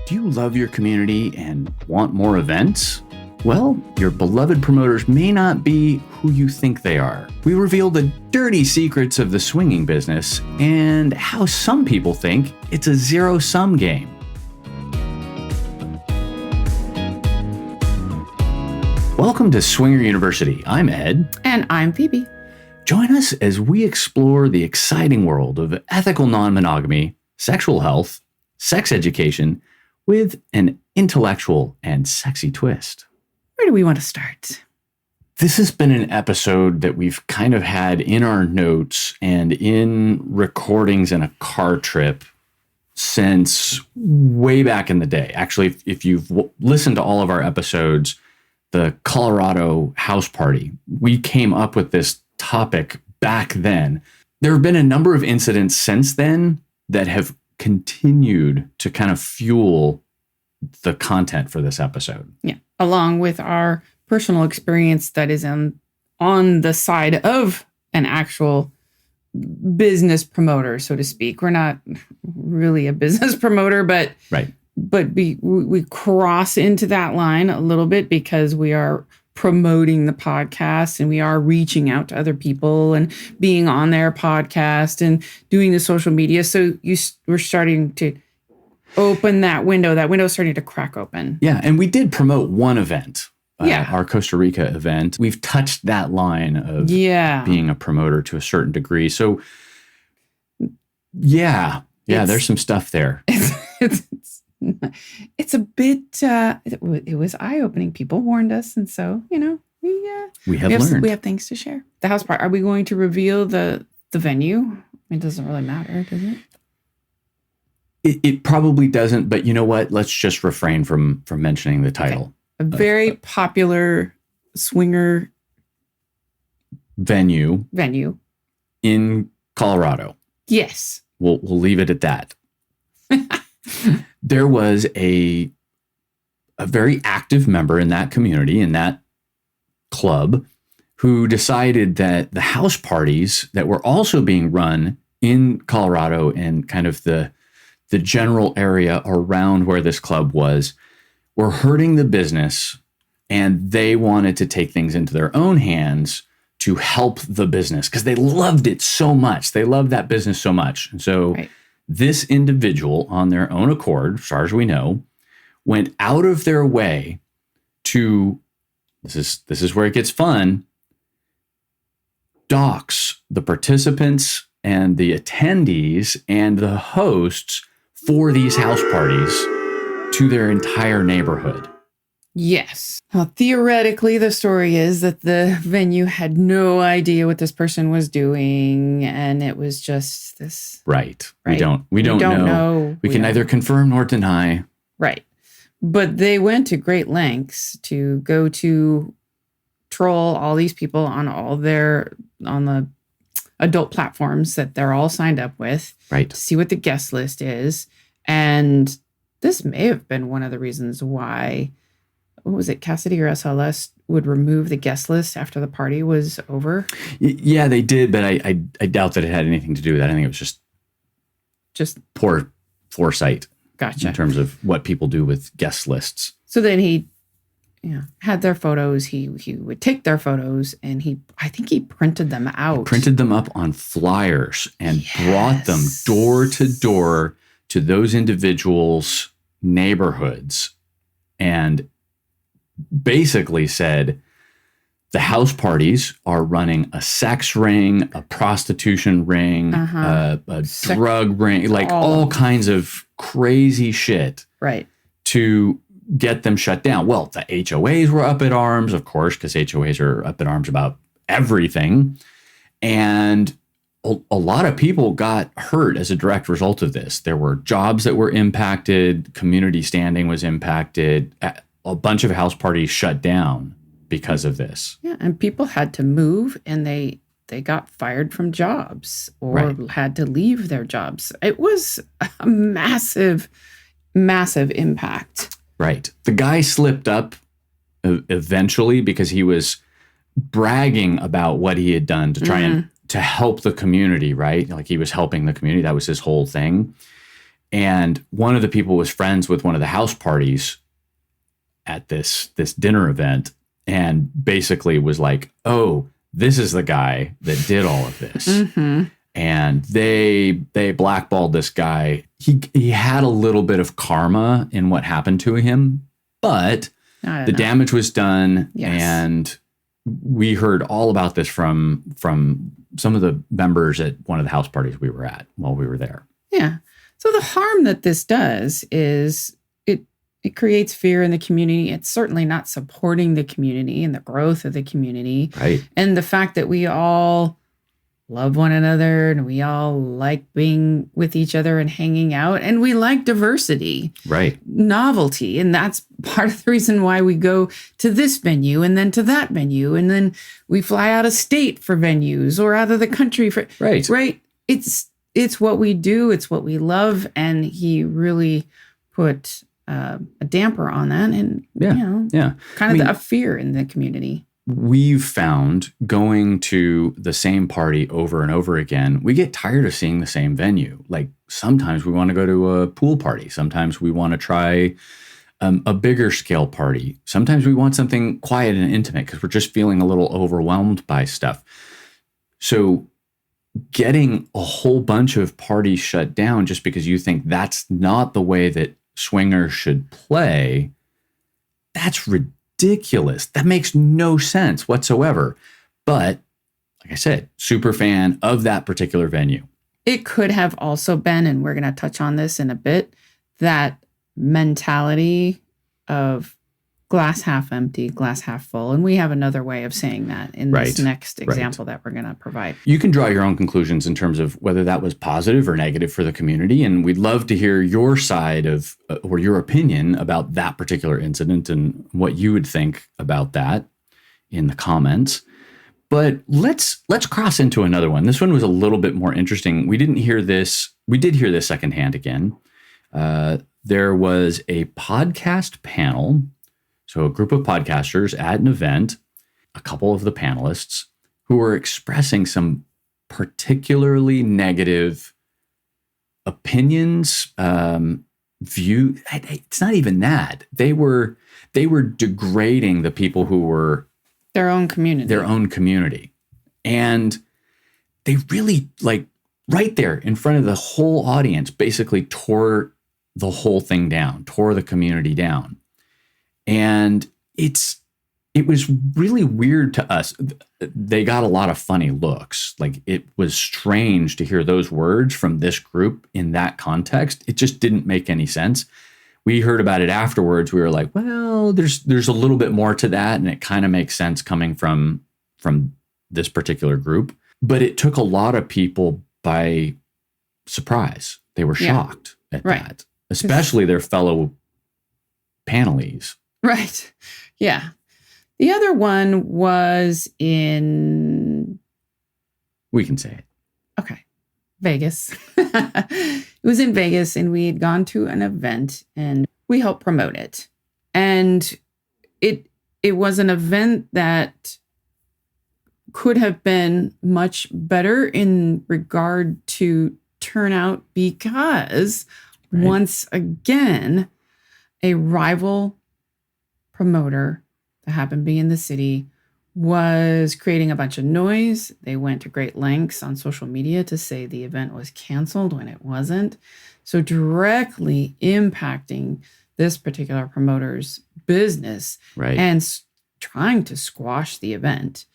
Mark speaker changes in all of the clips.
Speaker 1: Do you love your community and want more events? Well, your beloved promoters may not be who you think they are. We reveal the dirty secrets of the swinging business and how some people think it's a zero-sum game. Welcome to Swinger University. I'm Ed.
Speaker 2: And I'm Phoebe.
Speaker 1: Join us as we explore the exciting world of ethical non-monogamy, sexual health, sex education, with an intellectual and sexy twist.
Speaker 2: Where do we want to start?
Speaker 1: This has been an episode that we've kind of had in our notes and in recordings in a car trip since way back in the day. Actually, if you've listened to all of our episodes, the Colorado house party, we came up with this topic back then. There have been a number of incidents since then that have continued to kind of fuel the content for this episode.
Speaker 2: Yeah, along with our personal experience that is on the side of an actual business promoter, so to speak. We're not really a business promoter, but
Speaker 1: right.
Speaker 2: But we cross into that line a little bit because we are promoting the podcast and we are reaching out to other people and being on their podcast and doing the social media. So we're starting to open that window. That window is starting to crack open.
Speaker 1: Yeah, and we did promote one event, our Costa Rica event. We've touched that line of being a promoter to a certain degree. So there's some stuff there.
Speaker 2: It's a bit, it was eye-opening. People warned us. And so, we have learned. We have things to share. The house part. Are we going to reveal the venue? It doesn't really matter, does it?
Speaker 1: It probably doesn't, but you know what? Let's just refrain from mentioning the title.
Speaker 2: Okay. A very popular swinger
Speaker 1: venue in Colorado.
Speaker 2: Yes.
Speaker 1: We'll leave it at that. There was a very active member in that community, in that club, who decided that the house parties that were also being run in Colorado and kind of the general area around where this club was were hurting the business, and they wanted to take things into their own hands to help the business because they loved it so much. They loved that business so much. And so this individual, on their own accord, as far as we know, went out of their way to, this is where it gets fun, dox the participants and the attendees and the hosts for these house parties to their entire neighborhood.
Speaker 2: Yes. Now, theoretically, the story is that the venue had no idea what this person was doing, and it was just this.
Speaker 1: Right. We don't know. We can neither confirm nor deny.
Speaker 2: Right. But they went to great lengths to go to troll all these people on the adult platforms that they're all signed up with.
Speaker 1: Right.
Speaker 2: To see what the guest list is. And this may have been one of the reasons why, what was it, Cassidy or SLS would remove the guest list after the party was over?
Speaker 1: Yeah, they did, but I doubt that it had anything to do with that. I think it was just poor foresight.
Speaker 2: Gotcha.
Speaker 1: In terms of what people do with guest lists.
Speaker 2: So then he had their photos. He would take their photos and I think he printed them out.
Speaker 1: He printed them up on flyers and brought them door to door to those individuals' neighborhoods and basically said the house parties are running a sex ring, a prostitution ring, a drug ring, like all kinds of crazy shit.
Speaker 2: Right. To
Speaker 1: get them shut down. Well, the HOAs were up at arms, of course, because HOAs are up at arms about everything. And a lot of people got hurt as a direct result of this. There were jobs that were impacted. Community standing was impacted. A bunch of house parties shut down because of this.
Speaker 2: Yeah, and people had to move, and they got fired from jobs or had to leave their jobs. It was a massive, massive impact.
Speaker 1: Right. The guy slipped up eventually because he was bragging about what he had done to try and to help the community, right? Like he was helping the community. That was his whole thing. And one of the people was friends with one of the house parties at this dinner event, and basically was like, oh, this is the guy that did all of this. And they blackballed this guy. He had a little bit of karma in what happened to him, but the damage was done. Yes. And we heard all about this from some of the members at one of the house parties we were at while we were there.
Speaker 2: Yeah. So the harm that this does is it creates fear in the community. It's certainly not supporting the community and the growth of the community.
Speaker 1: Right.
Speaker 2: And the fact that we all love one another and we all like being with each other and hanging out, and we like diversity.
Speaker 1: Right.
Speaker 2: Novelty. And that's part of the reason why we go to this venue and then to that venue. And then we fly out of state for venues or out of the country for right. It's what we do. It's what we love. And he really put a damper on that, and kind of a fear in the community.
Speaker 1: We've found going to the same party over and over again, we get tired of seeing the same venue. Like sometimes we want to go to a pool party. Sometimes we want to try a bigger scale party. Sometimes we want something quiet and intimate because we're just feeling a little overwhelmed by stuff. So getting a whole bunch of parties shut down just because you think that's not the way that swingers should play, that's ridiculous. That makes no sense whatsoever. But like I said, super fan of that particular venue.
Speaker 2: It could have also been, and we're going to touch on this in a bit, that mentality of glass half empty, glass half full. And we have another way of saying that in this next example that we're going to provide.
Speaker 1: You can draw your own conclusions in terms of whether that was positive or negative for the community. And we'd love to hear your side of, or your opinion about that particular incident and what you would think about that in the comments. But let's cross into another one. This one was a little bit more interesting. We didn't hear this. We did hear this secondhand again. There was a podcast panel. So a group of podcasters at an event, a couple of the panelists who were expressing some particularly negative opinions, view. It's not even that. They were degrading the people who were
Speaker 2: their own community.
Speaker 1: And they really, like, right there in front of the whole audience, basically tore the whole thing down, tore the community down. And it was really weird to us. They got a lot of funny looks. Like, it was strange to hear those words from this group in that context. It just didn't make any sense. We heard about it afterwards. We were like, well, there's a little bit more to that, and it kind of makes sense coming from this particular group. But it took a lot of people by surprise. They were shocked at that, especially their fellow panelies.
Speaker 2: Right. Yeah. The other one was in...
Speaker 1: We can say it.
Speaker 2: Okay. Vegas. It was in Vegas, and we had gone to an event, and we helped promote it. And it was an event that could have been much better in regard to turnout because, once again, a rival promoter that happened to be in the city was creating a bunch of noise. They went to great lengths on social media to say the event was canceled when it wasn't. So directly impacting this particular promoter's business and trying to squash the event.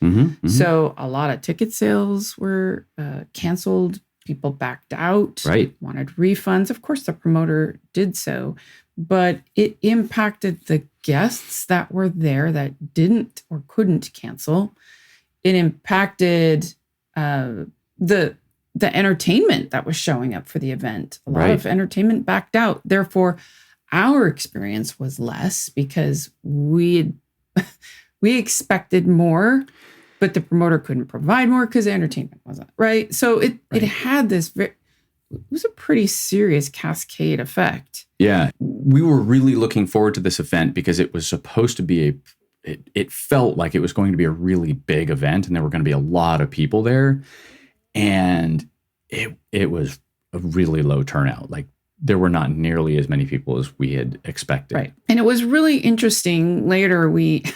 Speaker 2: So a lot of ticket sales were canceled. People backed out, wanted refunds. Of course, the promoter did so, but it impacted the guests that were there that didn't or couldn't cancel. It impacted the entertainment that was showing up for the event. A lot of entertainment backed out. Therefore, our experience was less because we expected more, but the promoter couldn't provide more because the entertainment wasn't right. So it had this it was a pretty serious cascade effect.
Speaker 1: Yeah. We were really looking forward to this event because it was supposed to be it felt like it was going to be a really big event and there were going to be a lot of people there. And it was a really low turnout. Like there were not nearly as many people as we had expected.
Speaker 2: Right. And it was really interesting later,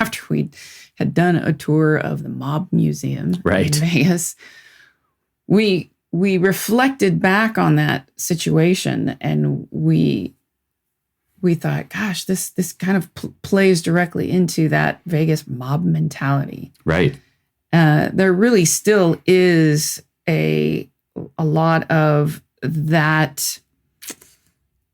Speaker 2: after we had done a tour of the Mob Museum in Vegas, we reflected back on that situation, and we thought, gosh, this kind of plays directly into that Vegas mob mentality.
Speaker 1: Right.
Speaker 2: There really still is a lot of that,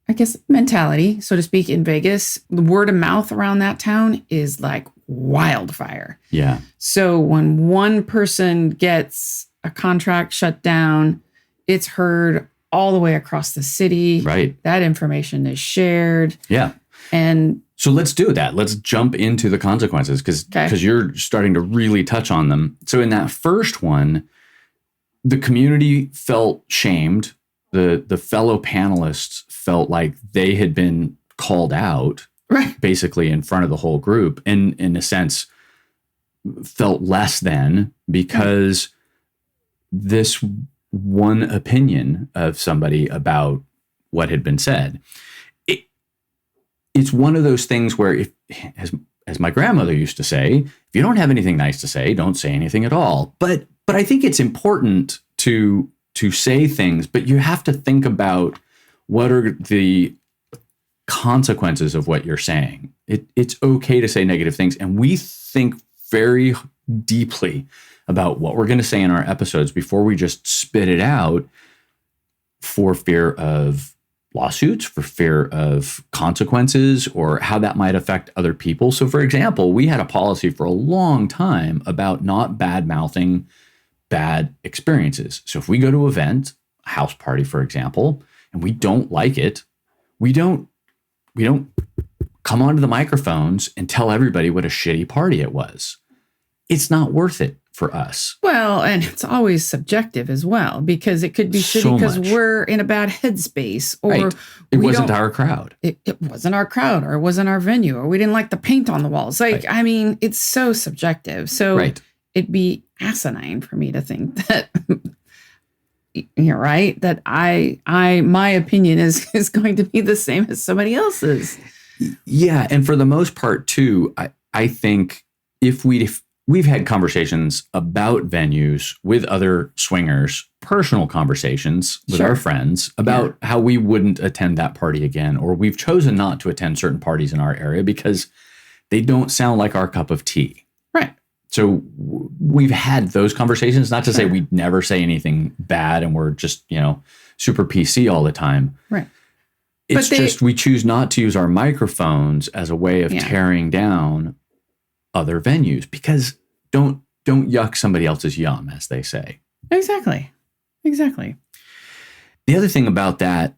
Speaker 2: I guess, mentality, so to speak, in Vegas. The word of mouth around that town is like wildfire.
Speaker 1: Yeah.
Speaker 2: So when one person gets a contract shut down, it's heard all the way across the city.
Speaker 1: Right.
Speaker 2: That information is shared.
Speaker 1: Yeah.
Speaker 2: And
Speaker 1: so let's do that. Let's jump into the consequences because you're starting to really touch on them. So in that first one, the community felt shamed. The fellow panelists felt like they had been called out,
Speaker 2: right,
Speaker 1: basically in front of the whole group, and in a sense felt less than because this one opinion of somebody about what had been said. It's one of those things where, as my grandmother used to say, if you don't have anything nice to say, don't say anything at all. But I think it's important to say things, but you have to think about what are the consequences of what you're saying. It's okay to say negative things, and we think very deeply about what we're going to say in our episodes before we just spit it out, for fear of lawsuits, for fear of consequences, or how that might affect other people. So, for example, we had a policy for a long time about not bad-mouthing bad experiences. So if we go to an event, a house party, for example, and we don't like it, we don't come onto the microphones and tell everybody what a shitty party it was. It's not worth it for us.
Speaker 2: Well, and it's always subjective as well, because it could be shitty because we're in a bad headspace, or
Speaker 1: right. It wasn't our crowd.
Speaker 2: It wasn't our crowd, or it wasn't our venue, or we didn't like the paint on the walls. Like, right. I mean, it's so subjective. So
Speaker 1: right.
Speaker 2: It'd be asinine for me to think that you're right, that my opinion is going to be the same as somebody else's.
Speaker 1: Yeah. And for the most part too, I think if we've had conversations about venues with other swingers, personal conversations with our friends about how we wouldn't attend that party again, or we've chosen not to attend certain parties in our area because they don't sound like our cup of tea.
Speaker 2: Right.
Speaker 1: So we've had those conversations, not to say we'd never say anything bad and we're just, super PC all the time.
Speaker 2: Right.
Speaker 1: It's just we choose not to use our microphones as a way of tearing down other venues, because don't yuck somebody else's yum, as they say.
Speaker 2: Exactly.
Speaker 1: The other thing about that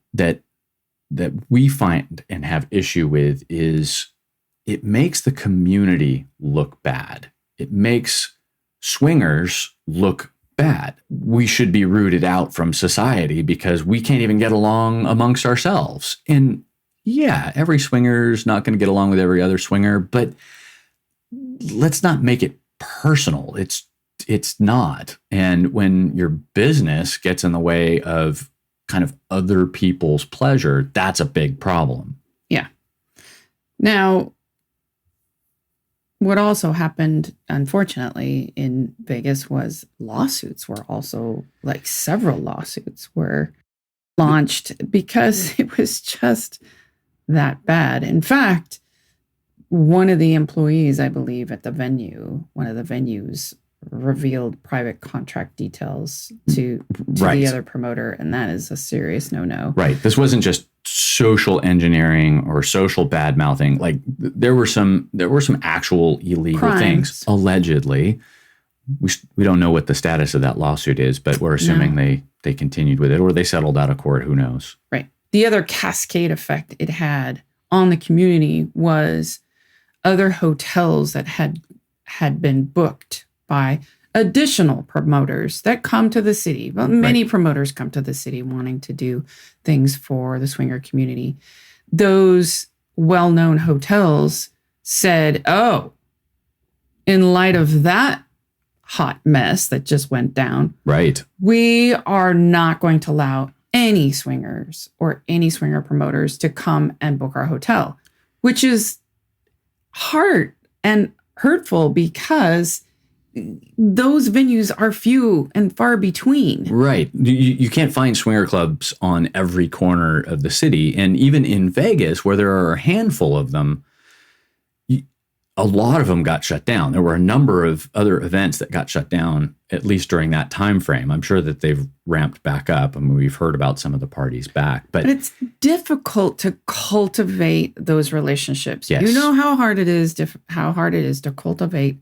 Speaker 1: we find and have issue with is it makes the community look bad. It makes swingers look bad. We should be rooted out from society because we can't even get along amongst ourselves. And yeah, every swinger's not going to get along with every other swinger, but let's not make it personal. It's not. And when your business gets in the way of kind of other people's pleasure, that's a big problem.
Speaker 2: Yeah. Now, what also happened, unfortunately, in Vegas was several lawsuits were launched because it was just that bad. In fact, one of the employees, I believe, at one of the venues, revealed private contract details to the other promoter, and that is a serious no-no.
Speaker 1: Right. This wasn't just social engineering or social bad mouthing. Like there were some actual illegal things, allegedly. We don't know what the status of that lawsuit is, but we're assuming they continued with it, or they settled out of court. Who knows?
Speaker 2: Right. The other cascade effect it had on the community was other hotels that had been booked by additional promoters that come to the city. Well, many promoters come to the city wanting to do things for the swinger community. Those well-known hotels said, oh, in light of that hot mess that just went down,
Speaker 1: right,
Speaker 2: we are not going to allow any swingers or any swinger promoters to come and book our hotel, which is hard and hurtful because those venues are few and far between.
Speaker 1: Right. You can't find swinger clubs on every corner of the city. And even in Vegas, where there are a handful of them, a lot of them got shut down. There were a number of other events that got shut down, at least during that time frame. I'm sure that they've ramped back up. I mean, we've heard about some of the parties back. But
Speaker 2: it's difficult to cultivate those relationships.
Speaker 1: Yes.
Speaker 2: You know how hard it is to cultivate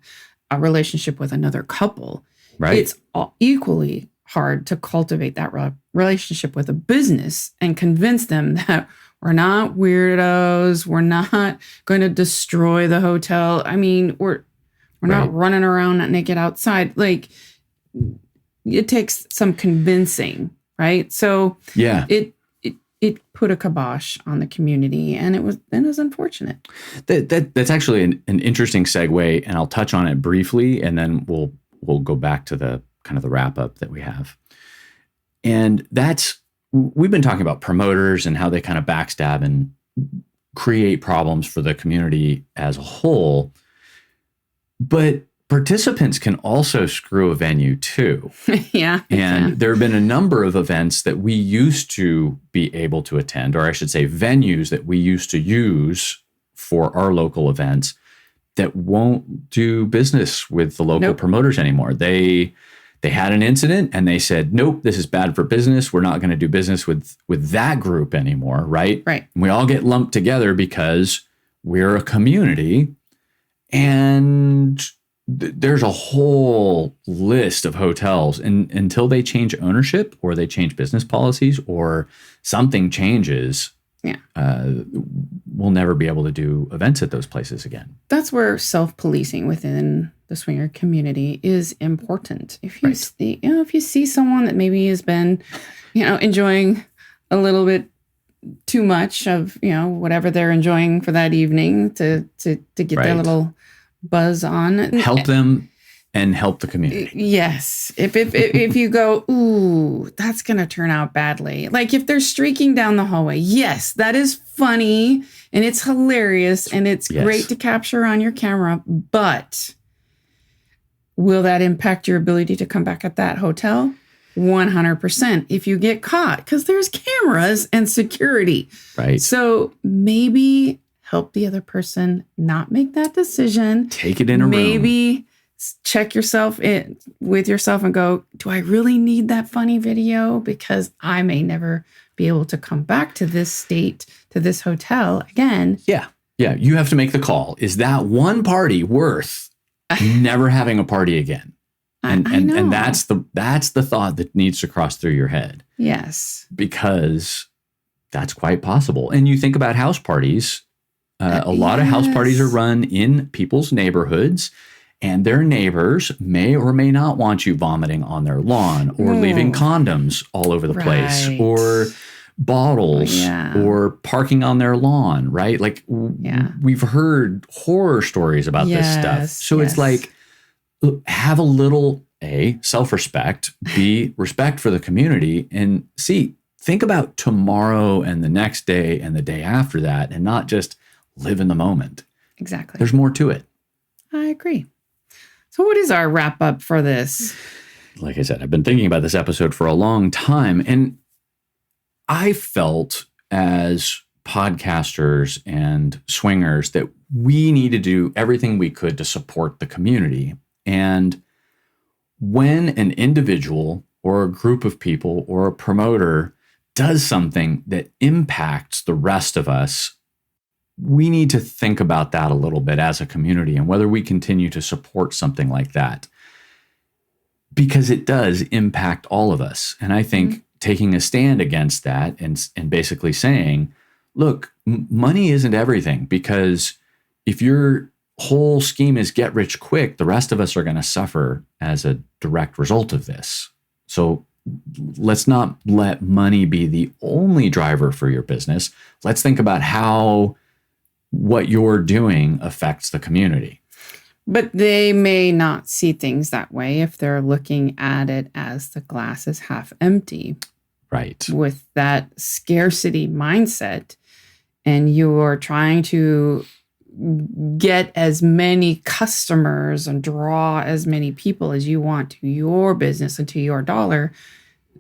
Speaker 2: a relationship with another couple.
Speaker 1: Right.
Speaker 2: It's equally hard to cultivate that relationship with a business and convince them that we're not weirdos. We're not going to destroy the hotel. I mean, we're not running around naked outside. Like, it takes some convincing, right? So
Speaker 1: yeah,
Speaker 2: it put a kibosh on the community, and it was unfortunate.
Speaker 1: That's actually an interesting segue, and I'll touch on it briefly, and then we'll go back to the kind of the wrap up that we have. And we've been talking about promoters and how they kind of backstab and create problems for the community as a whole. But participants can also screw a venue too.
Speaker 2: Yeah.
Speaker 1: And there have been a number of events that we used to be able to attend, or I should say venues that we used to use for our local events that won't do business with the local promoters anymore. They had an incident and they said, nope, this is bad for business. We're not going to do business with that group anymore, right?
Speaker 2: Right.
Speaker 1: And we all get lumped together because we're a community. And there's a whole list of hotels. And until they change ownership or they change business policies or something changes, we'll never be able to do events at those places again.
Speaker 2: That's where self-policing within the swinger community is important. If you if you see someone that maybe has been, enjoying a little bit too much of, whatever they're enjoying for that evening to get their little buzz on,
Speaker 1: help them and help the community.
Speaker 2: Yes. If you go, ooh, that's going to turn out badly. Like if they're streaking down the hallway, yes, that is funny and it's hilarious and it's great to capture on your camera, but will that impact your ability to come back at that hotel? 100% if you get caught, because there's cameras and security.
Speaker 1: Right.
Speaker 2: So maybe help the other person not make that decision.
Speaker 1: Take it in a room.
Speaker 2: Maybe check yourself with yourself and go, do I really need that funny video? Because I may never be able to come back to this state, to this hotel again.
Speaker 1: Yeah. Yeah. You have to make the call. Is that one party worth never having a party again? And that's the thought that needs to cross through your head.
Speaker 2: Yes.
Speaker 1: Because that's quite possible. And you think about house parties. A lot of house parties are run in people's neighborhoods, and their neighbors may or may not want you vomiting on their lawn or leaving condoms all over the place or bottles or parking on their lawn, right? Like we've heard horror stories about this stuff. So it's like, have a little self-respect, B, respect for the community, and C, think about tomorrow and the next day and the day after that, and not just live in the moment.
Speaker 2: Exactly.
Speaker 1: There's more to it.
Speaker 2: I agree. So what is our wrap up for this?
Speaker 1: Like I said, I've been thinking about this episode for a long time, and I felt as podcasters and swingers that we need to do everything we could to support the community. And when an individual or a group of people or a promoter does something that impacts the rest of us, we need to think about that a little bit as a community and whether we continue to support something like that, because it does impact all of us. And I think taking a stand against that and basically saying, look, money isn't everything, because if your whole scheme is get rich quick, the rest of us are going to suffer as a direct result of this. So let's not let money be the only driver for your business. Let's think about how what you're doing affects the community.
Speaker 2: But they may not see things that way if they're looking at it as the glass is half empty.
Speaker 1: Right.
Speaker 2: with that scarcity mindset, and you're trying to get as many customers and draw as many people as you want to your business and to your dollar,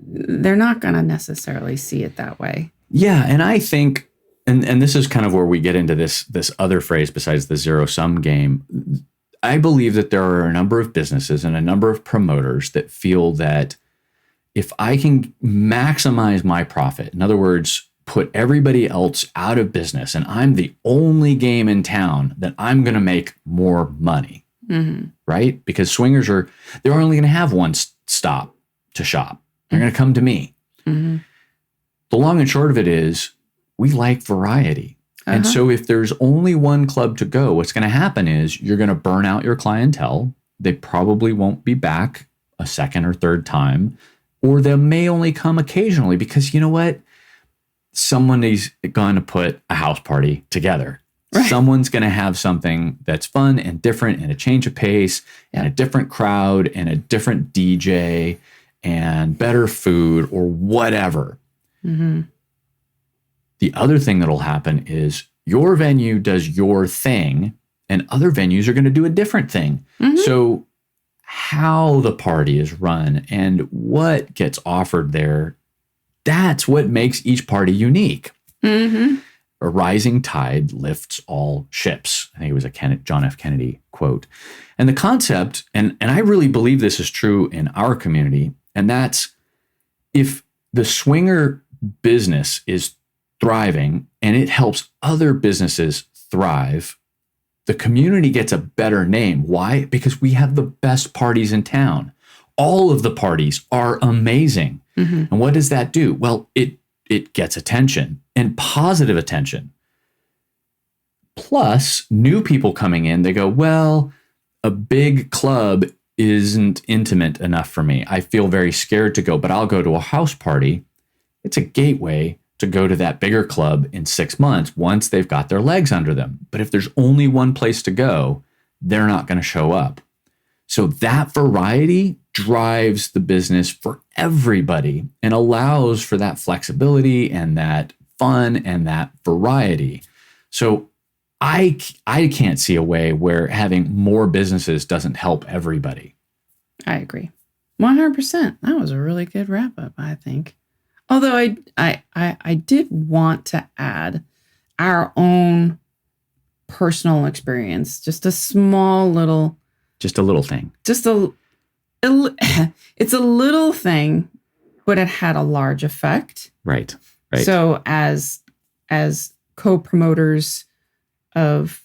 Speaker 2: they're not going to necessarily see it that way.
Speaker 1: Yeah. And I think, and this is kind of where we get into this other phrase besides the zero sum game. I believe that there are a number of businesses and a number of promoters that feel that if I can maximize my profit, in other words, put everybody else out of business, and I'm the only game in town, that I'm going to make more money, right? Because swingers they're only going to have one stop to shop. They're going to come to me. The long and short of it is we like variety. And so if there's only one club to go, what's going to happen is you're going to burn out your clientele. They probably won't be back a second or third time, or they may only come occasionally because you know what? Someone is going to put a house party together. Right. Someone's going to have something that's fun and different and a change of pace and a different crowd and a different DJ and better food or whatever. The other thing that'll happen is your venue does your thing and other venues are going to do a different thing. So how the party is run and what gets offered there, that's what makes each party unique. A rising tide lifts all ships. I think it was a John F. Kennedy quote. And the concept, and I really believe this is true in our community, and that's if the swinger business is thriving and it helps other businesses thrive, the community gets a better name. Why? Because we have the best parties in town. All of the parties are amazing. And what does that do? Well, it gets attention and positive attention. Plus, new people coming in, they go, well, a big club isn't intimate enough for me. I feel very scared to go, but I'll go to a house party. It's a gateway to go to that bigger club in 6 months once they've got their legs under them. But if there's only one place to go, they're not going to show up. So that variety drives the business for everybody and allows for that flexibility and that fun and that variety. So I can't see a way where having more businesses doesn't help everybody.
Speaker 2: I agree. 100%. That was a really good wrap up, I think. Although I did want to add our own personal experience, just a little thing. It's a little thing, but it had a large effect.
Speaker 1: Right.
Speaker 2: So as co-promoters of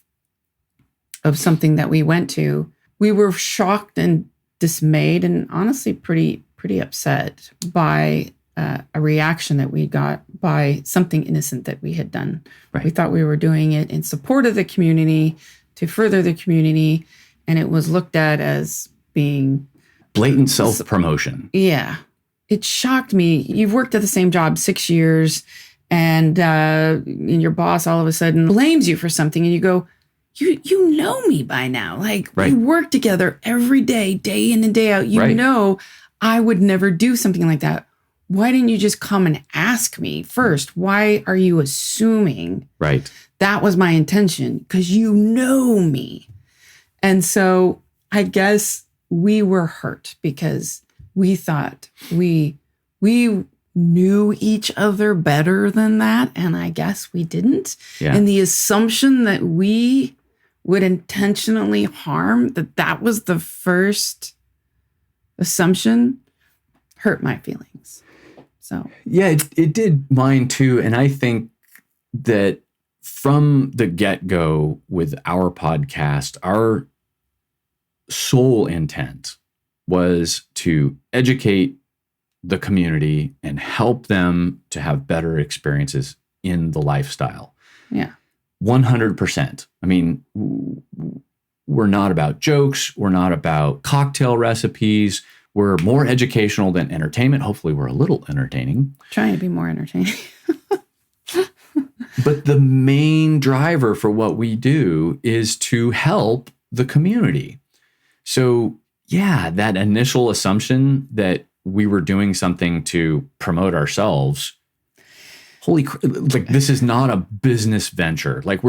Speaker 2: something that we went to, we were shocked and dismayed and honestly pretty upset by a reaction that we got by something innocent that we had done. Right. We thought we were doing it in support of the community, to further the community, and it was looked at as being
Speaker 1: blatant self-promotion.
Speaker 2: Yeah. It shocked me. You've worked at the same job 6 years, and your boss all of a sudden blames you for something, and you go, you know me by now. Like, we work together every day in and day out. You know I would never do something like that. Why didn't you just come and ask me first? Why are you assuming that was my intention? Because you know me. And so I guess we were hurt because we thought we knew each other better than that. And I guess we didn't. Yeah. And the assumption that we would intentionally harm, that was the first assumption, hurt my feelings. So
Speaker 1: yeah, it did mine too. And I think that from the get-go with our podcast, our sole intent was to educate the community and help them to have better experiences in the lifestyle.
Speaker 2: Yeah.
Speaker 1: 100%. I mean, we're not about jokes. We're not about cocktail recipes. We're more educational than entertainment. Hopefully we're a little entertaining.
Speaker 2: Trying to be more entertaining.
Speaker 1: But the main driver for what we do is to help the community. So yeah, that initial assumption that we were doing something to promote ourselves. Like, this is not a business venture. Like,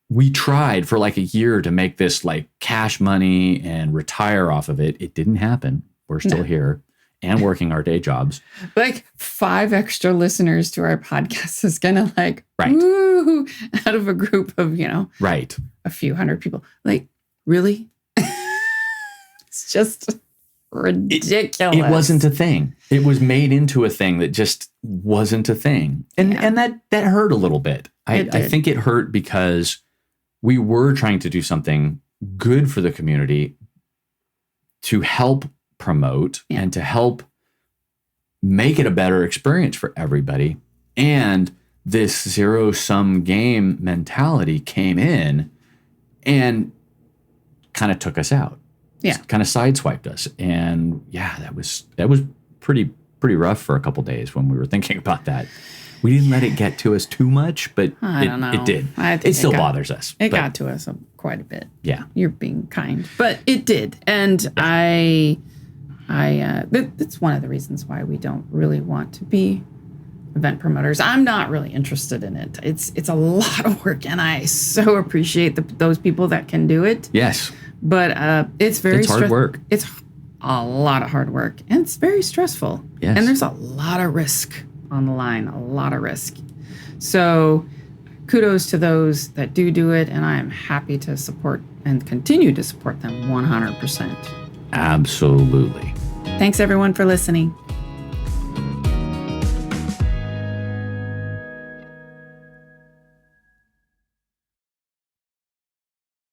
Speaker 1: we tried for like a year to make this like cash money and retire off of it. It didn't happen. We're still here and working our day jobs.
Speaker 2: Like 5 extra listeners to our podcast is gonna like,
Speaker 1: right,
Speaker 2: woo, out of a group of,
Speaker 1: right,
Speaker 2: a few hundred people. Like, really? It's just ridiculous.
Speaker 1: It wasn't a thing. It was made into a thing that just wasn't a thing. And that hurt a little bit. I think it hurt because we were trying to do something good for the community to help promote and to help make it a better experience for everybody. And this zero-sum game mentality came in and kind of took us out.
Speaker 2: Yeah.
Speaker 1: Kind of sideswiped us. And that was pretty rough for a couple days when we were thinking about that. We didn't let it get to us too much, but
Speaker 2: I don't know.
Speaker 1: It did. It still bothers us.
Speaker 2: It got to us quite a bit.
Speaker 1: Yeah.
Speaker 2: You're being kind. But it did. And that's one of the reasons why we don't really want to be event promoters. I'm not really interested in it. It's a lot of work, and I so appreciate those people that can do it.
Speaker 1: Yes.
Speaker 2: But it's
Speaker 1: hard work.
Speaker 2: It's a lot of hard work, and it's very stressful.
Speaker 1: Yes.
Speaker 2: And there's a lot of risk on the line, a lot of risk. So kudos to those that do it, and I am happy to support and continue to support them 100%.
Speaker 1: Absolutely.
Speaker 2: Thanks, everyone, for listening.